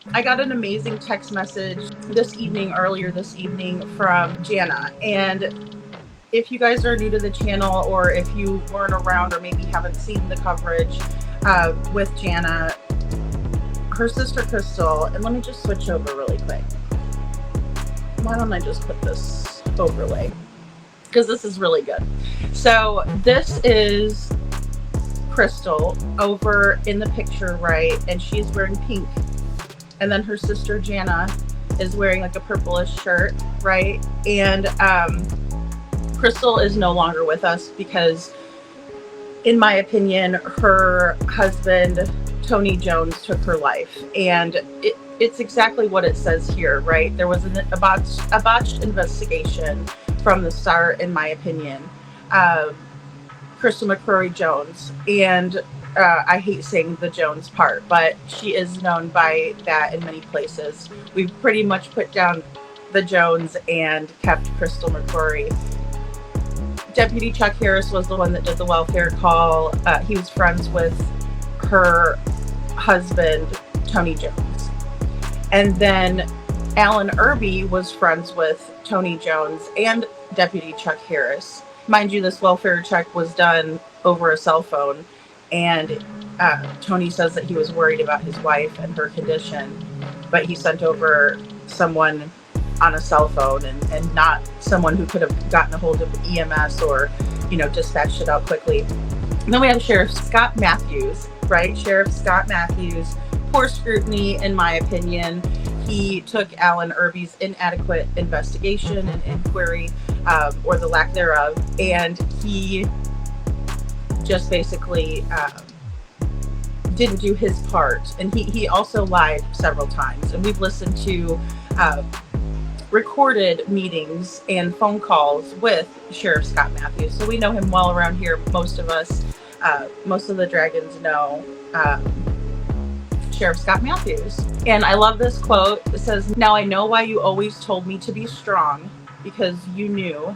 I got an amazing text message earlier this evening from Jana. And if you guys are new to the channel, or if you weren't around or maybe haven't seen the coverage with Jana, her sister Crystal, and let me just switch over really quick. Why don't I just put this overlay? Because this is really good. So this is Crystal over in the picture, right? And she's wearing pink. And then her sister Jana is wearing like a purplish shirt, right? And Crystal is no longer with us because, in my opinion, her husband Tony Jones took her life. And it's exactly what it says here, right? There was a botched investigation from the start, in my opinion. Crystal McCrory Jones, and I hate saying the Jones part, but she is known by that in many places. We've pretty much put down the Jones and kept Crystal McCrory. Deputy Chuck Harris was the one that did the welfare call. He was friends with her husband, Tony Jones. And then Alan Irby was friends with Tony Jones and Deputy Chuck Harris. Mind you, this welfare check was done over a cell phone, and Tony says that he was worried about his wife and her condition, but he sent over someone on a cell phone and not someone who could have gotten a hold of EMS or, dispatched it out quickly. And then we have Sheriff Scott Matthews, right? Sheriff Scott Matthews, poor scrutiny, in my opinion. He took Alan Irby's inadequate investigation and inquiry, or the lack thereof, and he just basically didn't do his part. And he also lied several times. And we've listened to recorded meetings and phone calls with Sheriff Scott Matthews. So we know him well around here. Most of us, most of the Dragons know Sheriff Scott Matthews. And I love this quote. It says, "Now I know why you always told me to be strong, because you knew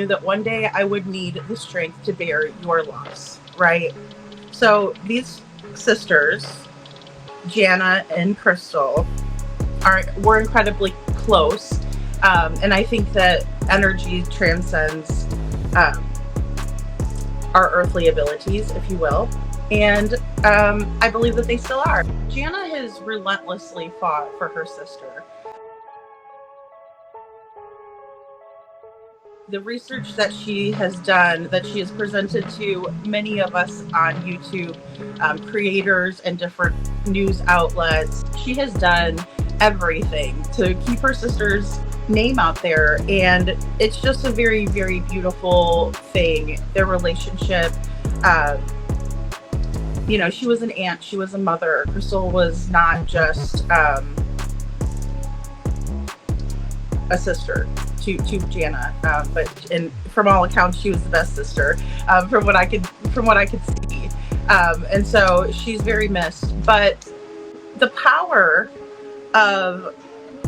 that one day I would need the strength to bear your loss," right? So these sisters, Jana and Crystal, were incredibly close. And I think that energy transcends our earthly abilities, if you will. And I believe that they still are. Jana has relentlessly fought for her sister. The research that she has done, that she has presented to many of us on YouTube, creators and different news outlets, she has done everything to keep her sister's name out there. And it's just a very, very beautiful thing, their relationship. She was an aunt, she was a mother. Crystal was not just a sister to Jana, and from all accounts, she was the best sister, from what I could see. And so she's very missed. But the power of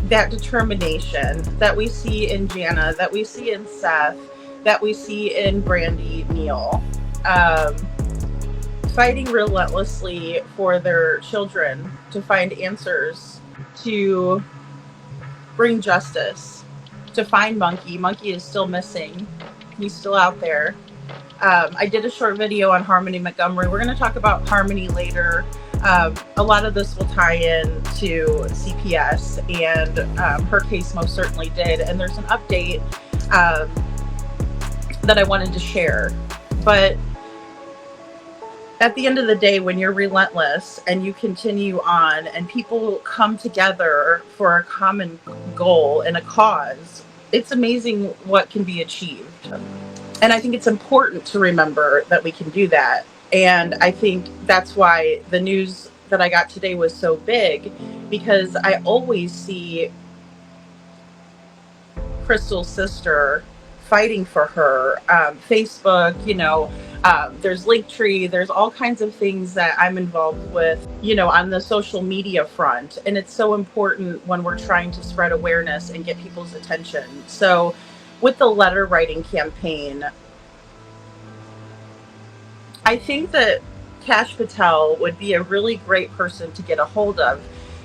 that determination that we see in Jana, that we see in Seth, that we see in Brandy Neal, fighting relentlessly for their children, to find answers, to bring justice, to find Monkey. Monkey is still missing. He's still out there. I did a short video on Harmony Montgomery. We're going to talk about Harmony later. A lot of this will tie in to CPS, and her case most certainly did. And there's an update that I wanted to share. But at the end of the day, when you're relentless and you continue on and people come together for a common goal and a cause, it's amazing what can be achieved. And I think it's important to remember that we can do that. And I think that's why the news that I got today was so big, because I always see Crystal's sister fighting for her. Facebook, there's Linktree, there's all kinds of things that I'm involved with, on the social media front. And it's so important when we're trying to spread awareness and get people's attention. So with the letter writing campaign, I think that Cash Patel would be a really great person to get a hold of.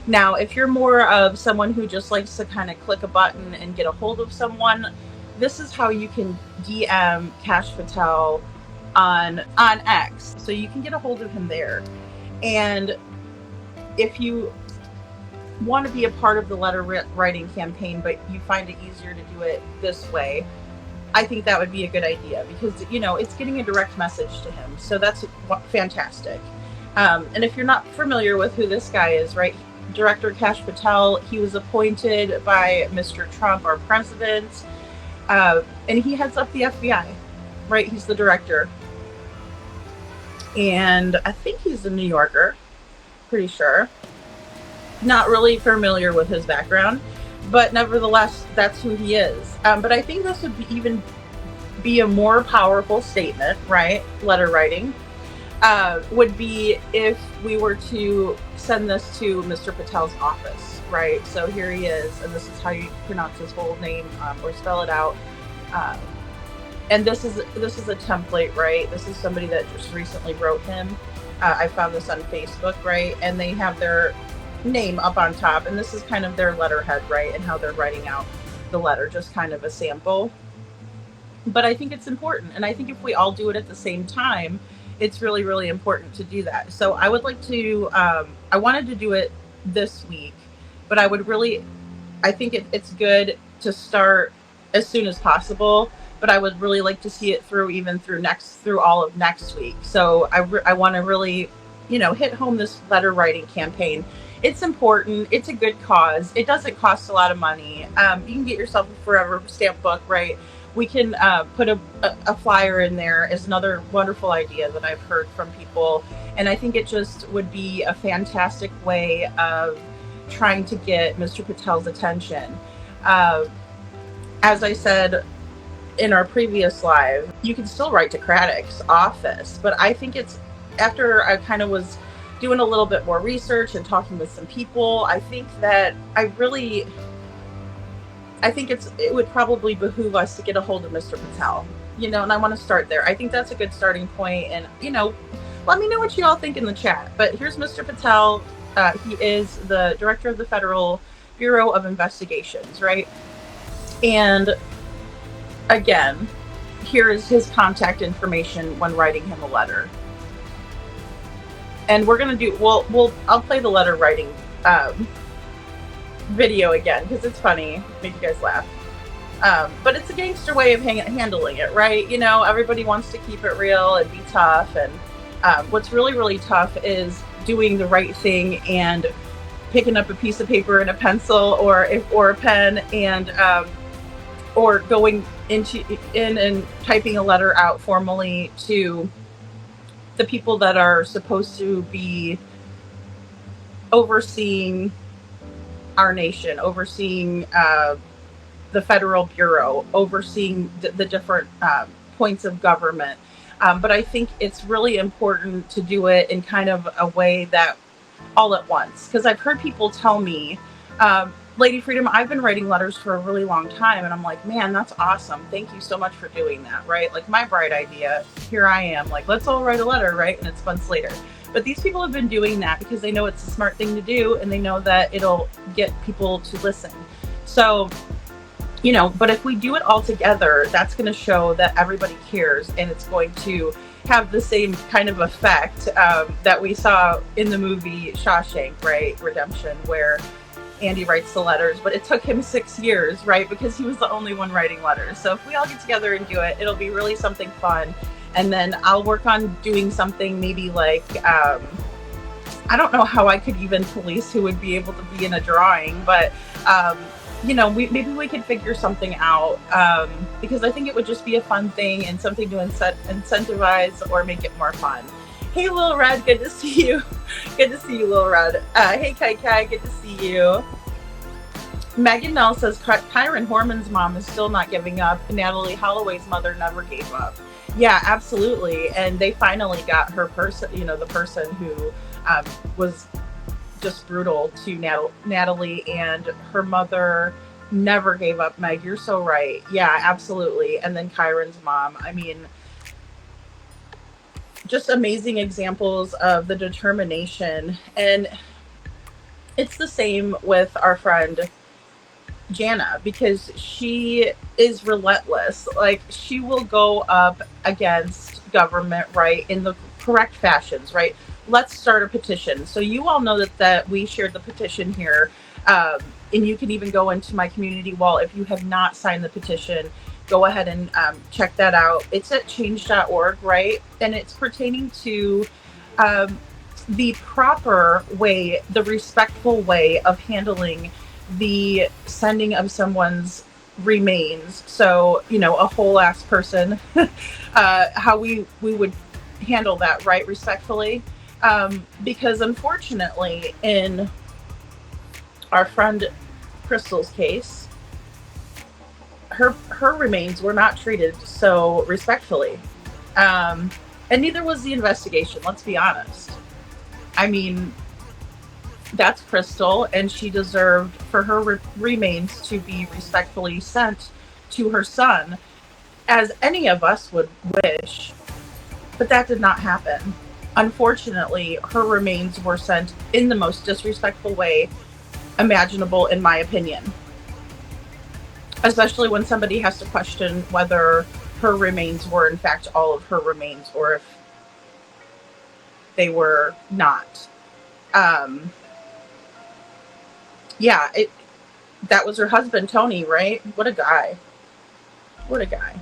Now, if you're more of someone who just likes to kind of click a button and get a hold of someone, this is how you can DM Kash Patel on X. So you can get a hold of him there. And if you want to be a part of the letter writing campaign, but you find it easier to do it this way, I think that would be a good idea because, it's getting a direct message to him. So that's fantastic. And if you're not familiar with who this guy is, right? Director Kash Patel, he was appointed by Mr. Trump, our president, and he heads up the FBI, right? He's the director. And I think he's a New Yorker, pretty sure. Not really familiar with his background, but nevertheless, that's who he is. But I think this would even be a more powerful statement, right? Letter writing would be if we were to send this to Mr. Patel's office, right? So here he is, and this is how you pronounce his whole name or spell it out. And this is a template, right? This is somebody that just recently wrote him. I found this on Facebook, right? And they have their name up on top, and this is kind of their letterhead, right? And how they're writing out the letter, just kind of a sample. But I think it's important, and I think if we all do it at the same time, it's really, really important to do that. So I would like to, I wanted to do it this week, but I think it's good to start as soon as possible, but I would really like to see it through through all of next week. So I want to really, hit home this letter writing campaign. It's important. It's a good cause. It doesn't cost a lot of money. You can get yourself a forever stamp book, right? We can put a flyer in there as another wonderful idea that I've heard from people. And I think it just would be a fantastic way of trying to get Mr. Patel's attention. As I said in our previous live, you can still write to Craddock's office, but I think it's after I kind of was doing a little bit more research and talking with some people, I think that it would probably behoove us to get a hold of Mr. Patel, and I want to start there. I think that's a good starting point, and, let me know what you all think in the chat. But here's Mr. Patel. He is the director of the Federal Bureau of Investigations, right? And again, here is his contact information when writing him a letter. And we're going to I'll play the letter writing video again because it's funny, make you guys laugh. But it's a gangster way of handling it, right? Everybody wants to keep it real and be tough. And what's really, really tough is doing the right thing and picking up a piece of paper and a pencil or a pen and or going in and typing a letter out formally to the people that are supposed to be overseeing our nation, overseeing the Federal Bureau, overseeing the different points of government. But I think it's really important to do it in kind of a way that all at once. Because I've heard people tell me, Lady Freedom, I've been writing letters for a really long time. And I'm like, man, that's awesome. Thank you so much for doing that, right? Like my bright idea, here I am. Like, let's all write a letter, right? And it's months later. But these people have been doing that because they know it's a smart thing to do and they know that it'll get people to listen. So, but if we do it all together, that's going to show that everybody cares and it's going to have the same kind of effect that we saw in the movie Shawshank, right? Redemption, where Andy writes the letters, but it took him 6 years, right? Because he was the only one writing letters. So if we all get together and do it, it'll be really something fun. And then I'll work on doing something maybe like, I don't know how I could even police who would be able to be in a drawing, but, maybe we could figure something out because I think it would just be a fun thing and something to incentivize or make it more fun. Hey, Lil Red, good to see you. Good to see you, Lil Red. Hey, Kai, good to see you. Megan Nell says Kyron Horman's mom is still not giving up. Natalie Holloway's mother never gave up. Yeah, absolutely. And they finally got her person, the person who was just brutal to Natalie, and her mother never gave up. Meg, you're so right. Yeah, absolutely. And then Kyron's mom. I mean, just amazing examples of the determination. And It's the same with our friend Jana, because she is relentless. Like, she will go up against government, right, in the correct fashions, right? Let's start a petition. So you all know that we shared the petition here. Um, and you can even go into my community wall. If you have not signed the petition, go ahead and check that out. It's at change.org, right? And it's pertaining to um, the proper way, the respectful way of handling the sending of someone's remains. So, a whole ass person, how we would handle that, right, respectfully. Because unfortunately, in our friend Crystal's case, her remains were not treated so respectfully. And neither was the investigation, let's be honest. I mean, that's Crystal, and she deserved for her remains to be respectfully sent to her son, as any of us would wish, but that did not happen. Unfortunately, her remains were sent in the most disrespectful way imaginable, in my opinion. Especially when somebody has to question whether her remains were, in fact, all of her remains, or if they were not. Yeah, that was her husband, Tony, right? What a guy. What a guy.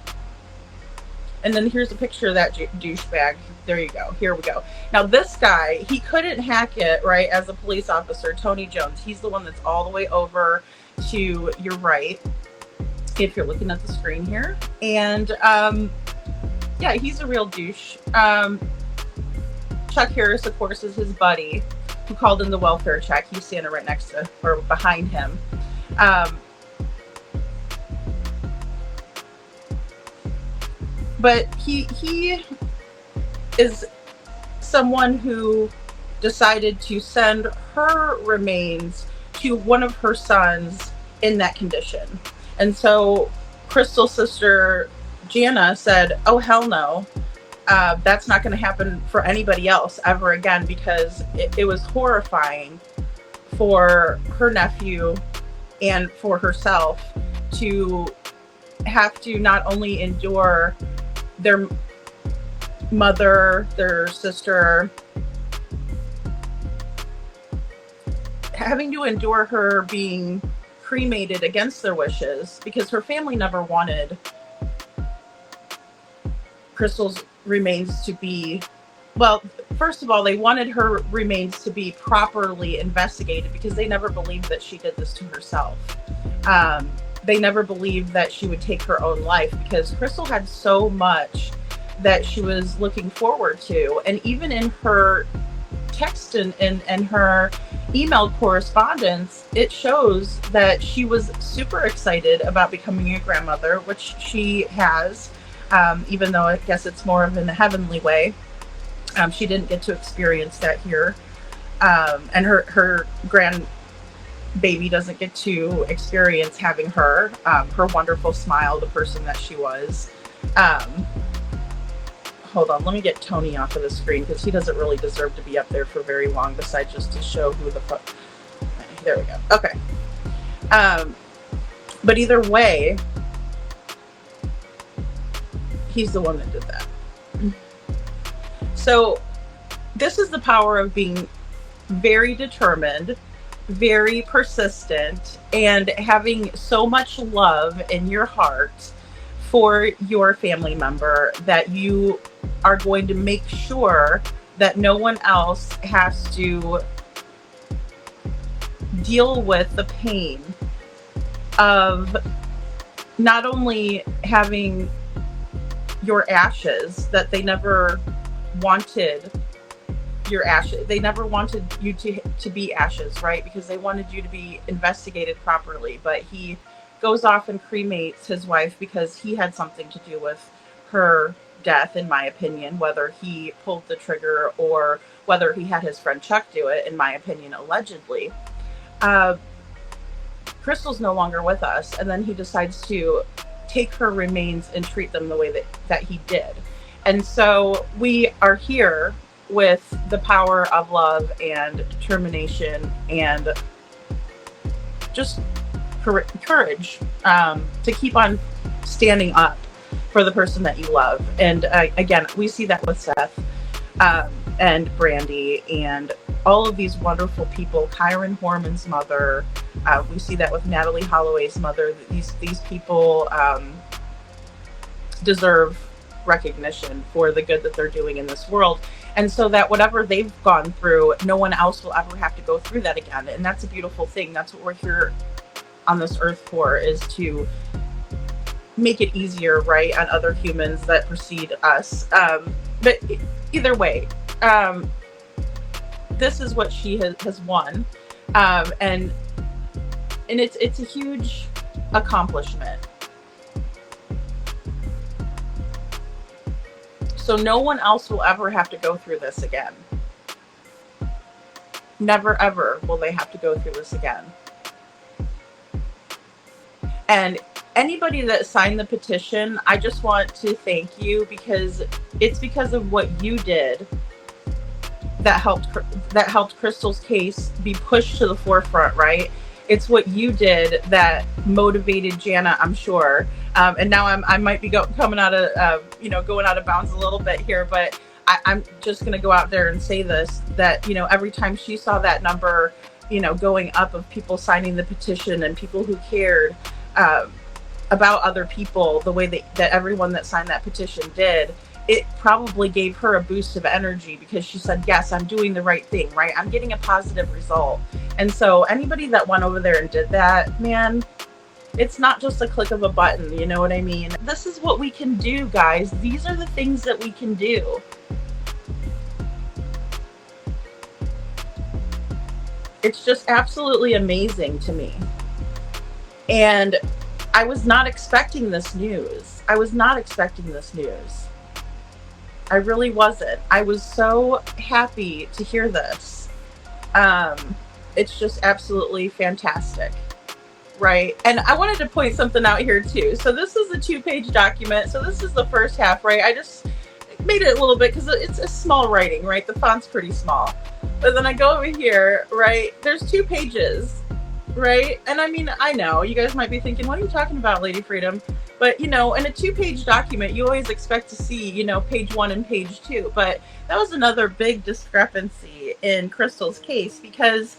And then here's a picture of that douchebag. There you go. Here we go. Now, this guy, he couldn't hack it, right, as a police officer, Tony Jones. He's the one that's all the way over to your right, if you're looking at the screen here. And, yeah, he's a real douche. Chuck Harris, of course, is his buddy who called in the welfare check. He's standing right next to, or behind him. But he is someone who decided to send her remains to one of her sons in that condition. And so Crystal's sister, Jana, said, oh, hell no. That's not going to happen for anybody else ever again, because it was horrifying for her nephew and for herself to have to not only endure their mother, their sister, having to endure her being cremated against their wishes, because her family never wanted Crystal's remains to be, well, first of all, they wanted her remains to be properly investigated, because they never believed that she did this to herself. They never believed that she would take her own life, because Crystal had so much that she was looking forward to. And even in her text and her email correspondence, it shows that she was super excited about becoming a grandmother, which she has, even though I guess it's more of in a heavenly way. She didn't get to experience that here. And her grandbaby doesn't get to experience having her wonderful smile, the person that she was. Hold on, let me get Tony off of the screen, because he doesn't really deserve to be up there for very long, besides just to show who the fuck. There we go. Okay. But either way, he's the one that did that. So this is the power of being very determined, very persistent, and having so much love in your heart for your family member that you are going to make sure that no one else has to deal with the pain of not only having your ashes, that they never wanted your ashes. They never wanted you to be ashes, right? Because they wanted you to be investigated properly. But he goes off and cremates his wife because he had something to do with her death, in my opinion, whether he pulled the trigger or whether he had his friend Chuck do it, in my opinion, allegedly. Crystal's no longer with us, and then he decides to take her remains and treat them the way that he did. And so we are here with the power of love and determination and just courage to keep on standing up for the person that you love. And again, we see that with Seth and Brandy and all of these wonderful people. Kyron Horman's mother. We see that with Natalie Holloway's mother. These people deserve recognition for the good that they're doing in this world. And so that whatever they've gone through, no one else will ever have to go through that again. And that's a beautiful thing. That's what we're here on this earth for, is to make it easier, right, on other humans that precede us. But either way, this is what she has won. And it's a huge accomplishment. So no one else will ever have to go through this again. Never ever will they have to go through this again. And anybody that signed the petition, I just want to thank you, because it's because of what you did that helped Crystal's case be pushed to the forefront, right? It's what you did that motivated Jana, I'm sure. And now I might be coming out of going out of bounds a little bit here, but I'm just going to go out there and say this, that every time she saw that number going up of people signing the petition and people who cared about other people the way that everyone that signed that petition did, it probably gave her a boost of energy, because she said, yes, I'm doing the right thing, right? I'm getting a positive result. And so anybody that went over there and did that, man, it's not just a click of a button, you know what I mean? This is what we can do, guys. These are the things that we can do. It's just absolutely amazing to me. And I was not expecting this news. I really wasn't. I was so happy to hear this. It's just absolutely fantastic, right? And I wanted to point something out here too. So this is a 2-page document. So this is the first half, right? I just made it a little bit because it's a small writing, right? The font's pretty small. But then I go over here, right? There's 2 pages, right? And I mean, I know you guys might be thinking, what are you talking about, Lady Freedom? But, in a 2-page document, you always expect to see, page 1 and page 2. But that was another big discrepancy in Crystal's case, because,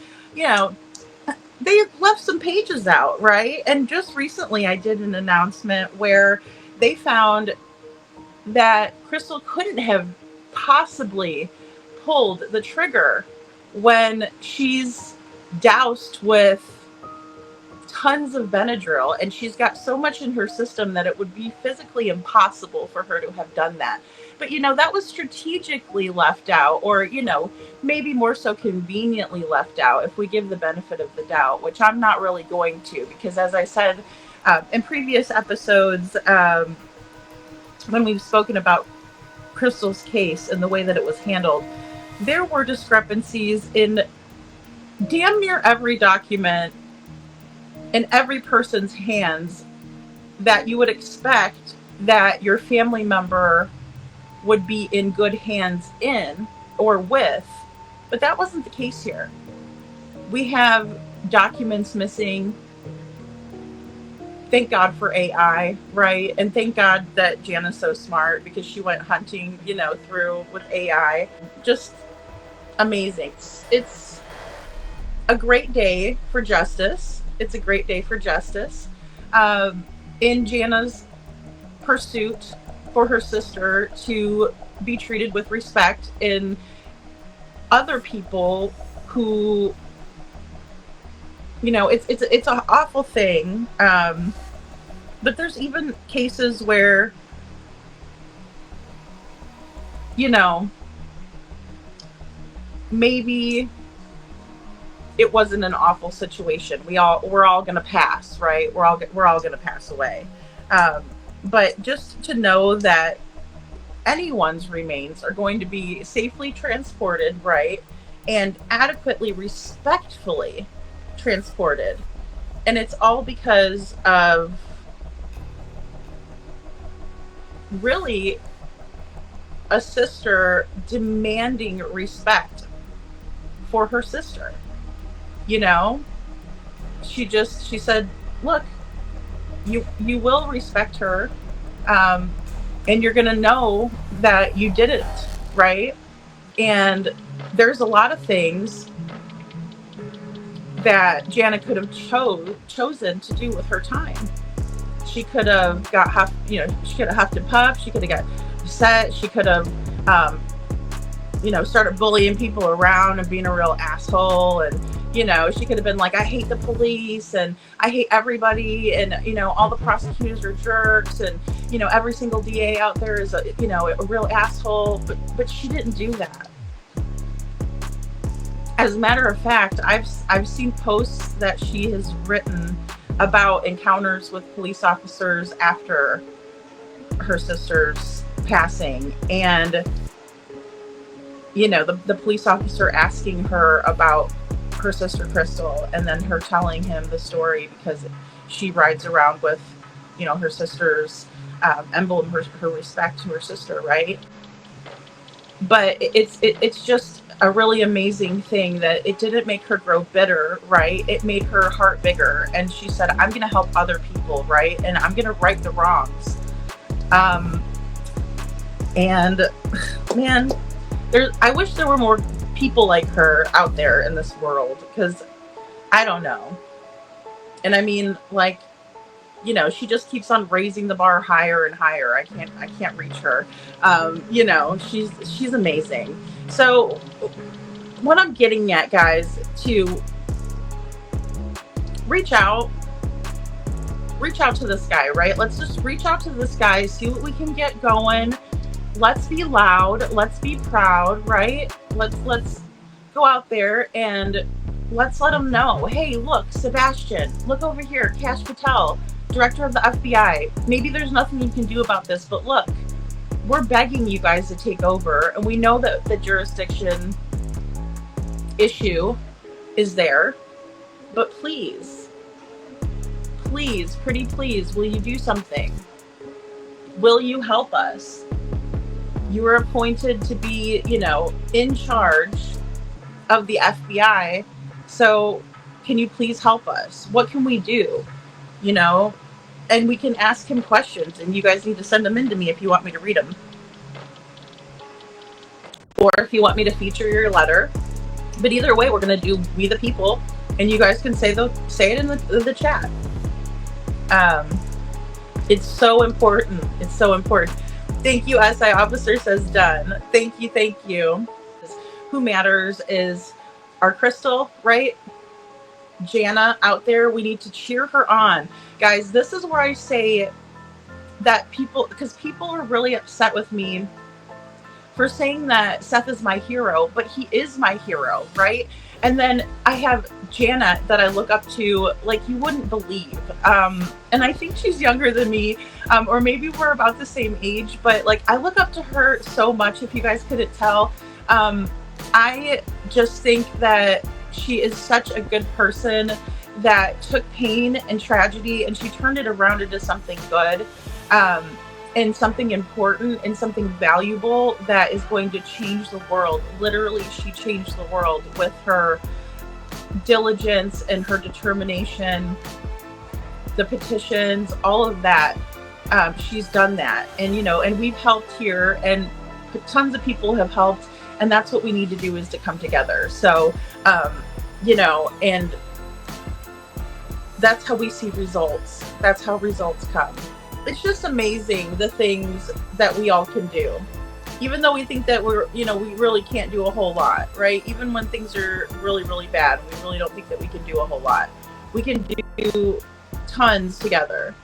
they left some pages out, right? And just recently I did an announcement where they found that Crystal couldn't have possibly pulled the trigger when she's doused with tons of Benadryl, and she's got so much in her system that it would be physically impossible for her to have done that. But that was strategically left out, or maybe more so conveniently left out, if we give the benefit of the doubt, which I'm not really going to, because as I said in previous episodes, when we've spoken about Crystal's case and the way that it was handled, there were discrepancies in damn near every document in every person's hands that you would expect that your family member would be in good hands in or with. But that wasn't the case here. We have documents missing. Thank God for AI, right? And thank God that Jana's so smart, because she went hunting, through with AI. Just amazing. It's a great day for justice. It's a great day for justice. In Jana's pursuit for her sister to be treated with respect, in other people who, it's an awful thing. But there's even cases where, maybe it wasn't an awful situation. We're all gonna pass, right? We're all gonna pass away. But just to know that anyone's remains are going to be safely transported, right? And adequately, respectfully transported. And it's all because of, really, a sister demanding respect for her sister. You know, she said, look, you will respect her, and you're gonna know that you didn't, right? And there's a lot of things that Jana could have chosen to do with her time. She could have got she could have huffed and puffed. She could have got upset. She could have, started bullying people around and being a real asshole. And, she could have been like, I hate the police and I hate everybody. And, all the prosecutors are jerks. And, every single DA out there is a real asshole. But she didn't do that. As a matter of fact, I've seen posts that she has written about encounters with police officers after her sister's passing, and the police officer asking her about her sister Crystal, and then her telling him the story because she rides around with her sister's emblem, her respect to her sister, right? But it's just a really amazing thing that it didn't make her grow bitter, right? It made her heart bigger, and she said, I'm going to help other people, right? And I'm going to right the wrongs. And man, I wish there were more people like her out there in this world, because I don't know. And I mean, like, she just keeps on raising the bar higher and higher. I can't reach her. She's amazing. So what I'm getting at, guys, to reach out to this guy, right? Let's just reach out to this guy, see what we can get going. Let's be loud. Let's be proud, right? Let's go out there and let's let him know. Hey, look, Sebastian, look over here, Kash Patel, director of the FBI. Maybe there's nothing you can do about this, but look, we're begging you guys to take over. And we know that the jurisdiction issue is there, but please, pretty please, will you do something? Will you help us? You were appointed to be, in charge of the FBI. So can you please help us? What can we do? And we can ask him questions, and you guys need to send them in to me if you want me to read them. Or if you want me to feature your letter. But either way, we're going to do We the People, and you guys can say it in the chat. It's so important. It's so important. Thank you, SI Officer says done. Thank you. Who matters is our Crystal, right? Jana out there. We need to cheer her on. Guys, this is where I say that because people are really upset with me for saying that Seth is my hero, but he is my hero, right? And then I have Jana that I look up to like you wouldn't believe. And I think she's younger than me, or maybe we're about the same age, but like I look up to her so much, if you guys couldn't tell. I just think that she is such a good person that took pain and tragedy and she turned it around into something good, and something important and something valuable that is going to change the world. Literally, she changed the world with her diligence and her determination, the petitions, all of that. She's done that. And, and we've helped here, and tons of people have helped. And that's what we need to do, is to come together. So, and that's how we see results. That's how results come. It's just amazing the things that we all can do. Even though we think that we really can't do a whole lot, right? Even when things are really, really bad, we really don't think that we can do a whole lot. We can do tons together.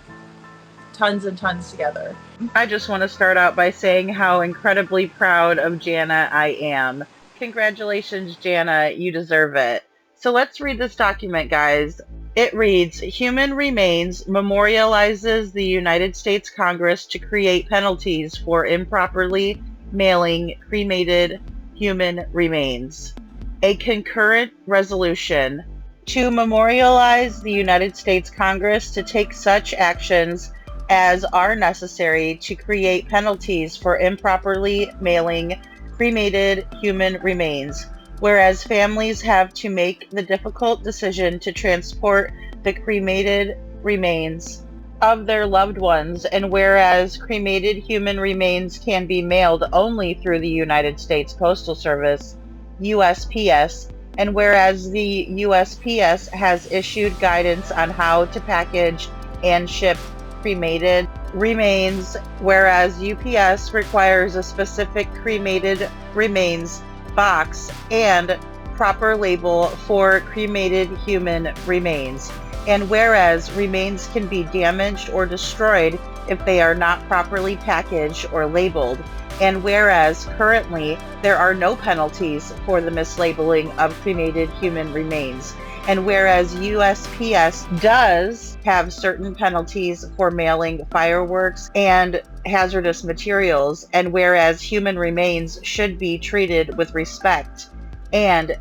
Tons and tons together. I just want to start out by saying how incredibly proud of Jana I am. Congratulations, Jana. You deserve it. So let's read this document, guys. It reads, Human Remains memorializes the United States Congress to create penalties for improperly mailing cremated human remains. A concurrent resolution to memorialize the United States Congress to take such actions as are necessary to create penalties for improperly mailing cremated human remains, whereas families have to make the difficult decision to transport the cremated remains of their loved ones, and whereas cremated human remains can be mailed only through the United States Postal Service, USPS, and whereas the USPS has issued guidance on how to package and ship cremated remains, whereas UPS requires a specific cremated remains box and proper label for cremated human remains, and whereas remains can be damaged or destroyed if they are not properly packaged or labeled, and whereas currently there are no penalties for the mislabeling of cremated human remains, and whereas USPS does have certain penalties for mailing fireworks and hazardous materials, and whereas human remains should be treated with respect, and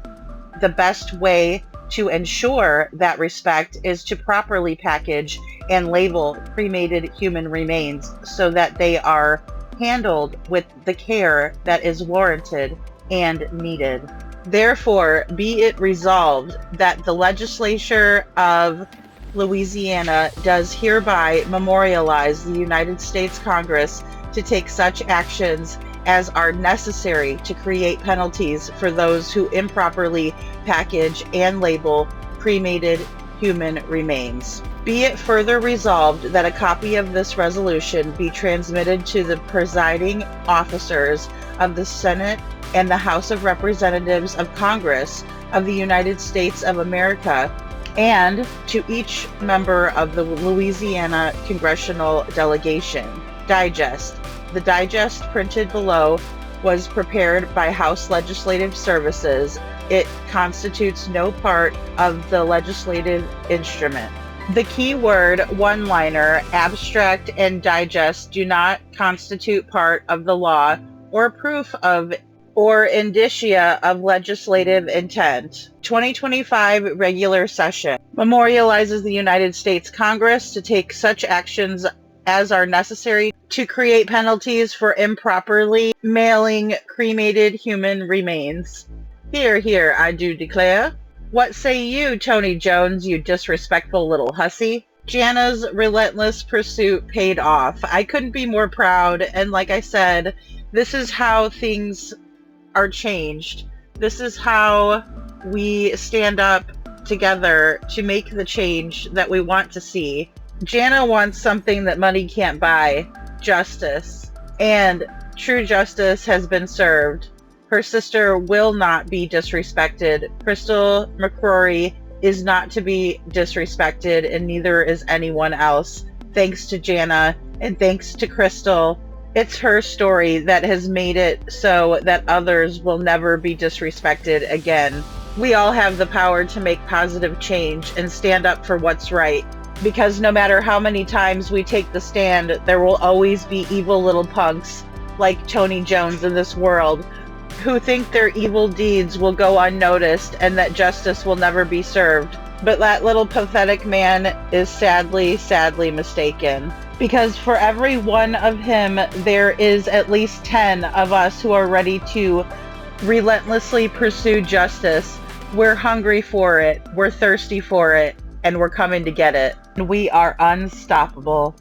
the best way to ensure that respect is to properly package and label cremated human remains so that they are handled with the care that is warranted and needed. Therefore, be it resolved that the legislature of Louisiana does hereby memorialize the United States Congress to take such actions as are necessary to create penalties for those who improperly package and label cremated human remains. Be it further resolved that a copy of this resolution be transmitted to the presiding officers of the Senate and the House of Representatives of Congress of the United States of America, and to each member of the Louisiana Congressional Delegation. Digest. The digest printed below was prepared by House Legislative Services. It constitutes no part of the legislative instrument. The keyword one-liner, abstract, and digest do not constitute part of the law or proof of or indicia of legislative intent. 2025 regular session memorializes the United States Congress to take such actions as are necessary to create penalties for improperly mailing cremated human remains. Hear, hear, I do declare. What say you, Tony Jones, you disrespectful little hussy? Jana's relentless pursuit paid off. I couldn't be more proud, and like I said, this is how things are changed. This is how we stand up together to make the change that we want to see. Jana wants something that money can't buy, justice, and true justice has been served. Her sister will not be disrespected. Crystal McCrory is not to be disrespected, and neither is anyone else. Thanks to Jana, and thanks to Crystal. It's her story that has made it so that others will never be disrespected again. We all have the power to make positive change and stand up for what's right. Because no matter how many times we take the stand, there will always be evil little punks like Tony Jones in this world who think their evil deeds will go unnoticed and that justice will never be served. But that little pathetic man is sadly, sadly mistaken. Because for every one of him, there is at least 10 of us who are ready to relentlessly pursue justice. We're hungry for it, we're thirsty for it, and we're coming to get it. We are unstoppable.